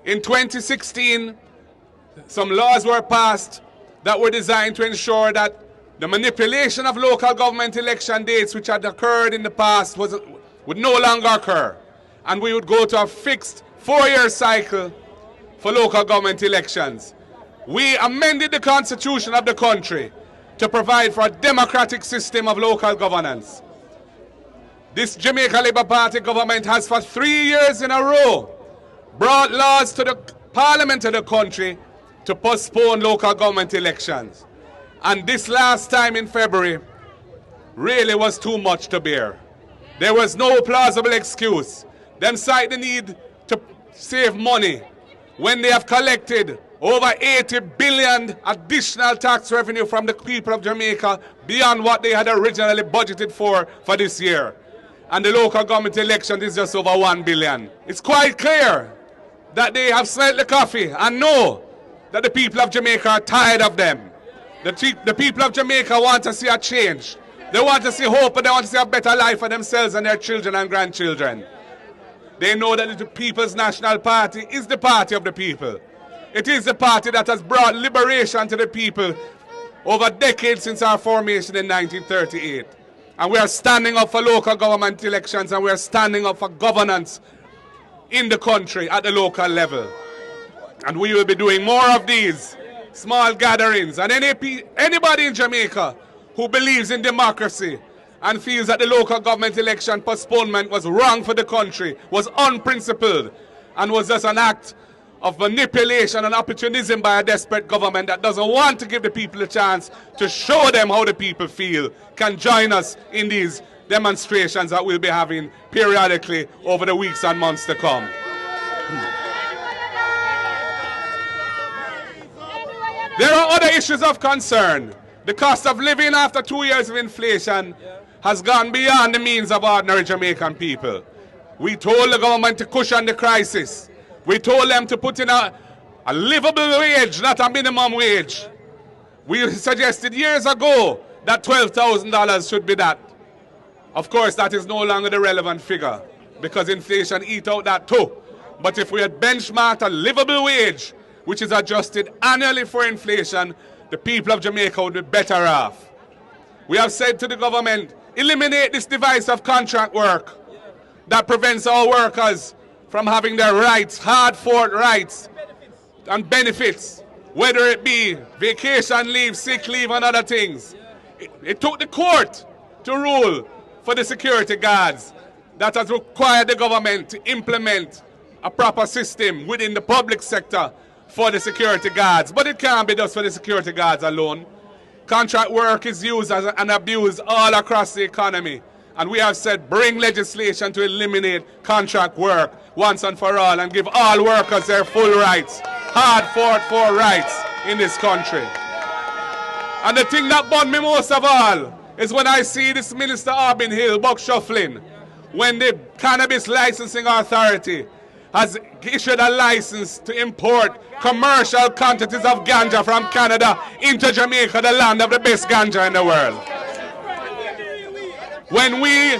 In 2016, some laws were passed that were designed to ensure that the manipulation of local government election dates which had occurred in the past would no longer occur. And we would go to a fixed 4-year cycle for local government elections. We amended the constitution of the country to provide for a democratic system of local governance. This Jamaica Labour Party government has for 3 years in a row brought laws to the parliament of the country to postpone local government elections. And this last time in February really was too much to bear. There was no plausible excuse. Them cite the need to save money when they have collected over 80 billion additional tax revenue from the people of Jamaica beyond what they had originally budgeted for this year. And the local government election is just over 1 billion. It's quite clear that they have smelt the coffee and know that the people of Jamaica are tired of them. The people of Jamaica want to see a change. They want to see hope, and they want to see a better life for themselves and their children and grandchildren. They know that the People's National Party is the party of the people. It is the party that has brought liberation to the people over decades since our formation in 1938. And we are standing up for local government elections, and we are standing up for governance in the country at the local level. And we will be doing more of these small gatherings. And anybody in Jamaica who believes in democracy and feels that the local government election postponement was wrong for the country, was unprincipled, and was just an act of manipulation and opportunism by a desperate government that doesn't want to give the people a chance to show them how the people feel, can join us in these demonstrations that we'll be having periodically over the weeks and months to come. There are other issues of concern. The cost of living after 2 years of inflation has gone beyond the means of ordinary Jamaican people. We told the government to cushion the crisis. We told them to put in a livable wage, not a minimum wage. We suggested years ago that $12,000 should be that. Of course, that is no longer the relevant figure because inflation eat out that too. But if we had benchmarked a livable wage, which is adjusted annually for inflation, the people of Jamaica would be better off. We have said to the government, eliminate this device of contract work that prevents our workers from having their rights, hard-fought rights and benefits, whether it be vacation leave, sick leave, and other things. It took the court to rule for the security guards that has required the government to implement a proper system within the public sector for the security guards. But it can't be just for the security guards alone. Contract work is used as and abused all across the economy. And we have said bring legislation to eliminate contract work once and for all and give all workers their full rights, hard-fought rights in this country. And the thing that bothered me most of all is when I see this Minister Arbin Hill buck shuffling when the Cannabis Licensing Authority has issued a license to import commercial quantities of ganja from Canada into Jamaica, the land of the best ganja in the world. When we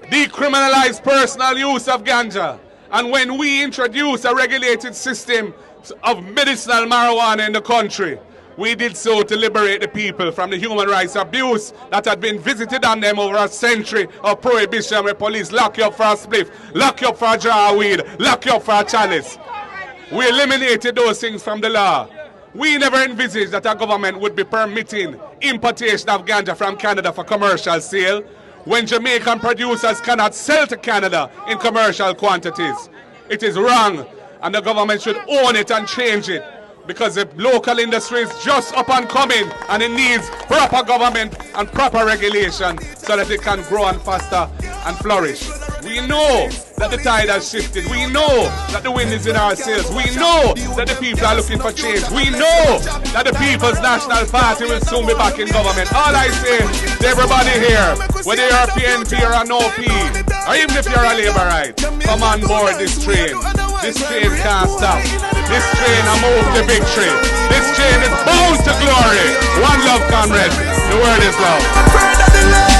decriminalize personal use of ganja, and when we introduce a regulated system of medicinal marijuana in the country, we did so to liberate the people from the human rights abuse that had been visited on them over a century of prohibition where police lock you up for a spliff, lock you up for a jar of weed, lock you up for a chalice. We eliminated those things from the law. We never envisaged that our government would be permitting importation of ganja from Canada for commercial sale when Jamaican producers cannot sell to Canada in commercial quantities. It is wrong, and the government should own it and change it, because the local industry is just up and coming and it needs proper government and proper regulation so that it can grow and foster and flourish. We know that the tide has shifted. We know that the wind is in our sails. We know that the people are looking for change. We know that the People's National Party will soon be back in government. All I say to everybody here, whether you're a PNP or a no-P, or even if you're a Labourite, come on board this train. This train can't stop. This train will move to victory. This train is bound to glory. One love, comrades. The word is love.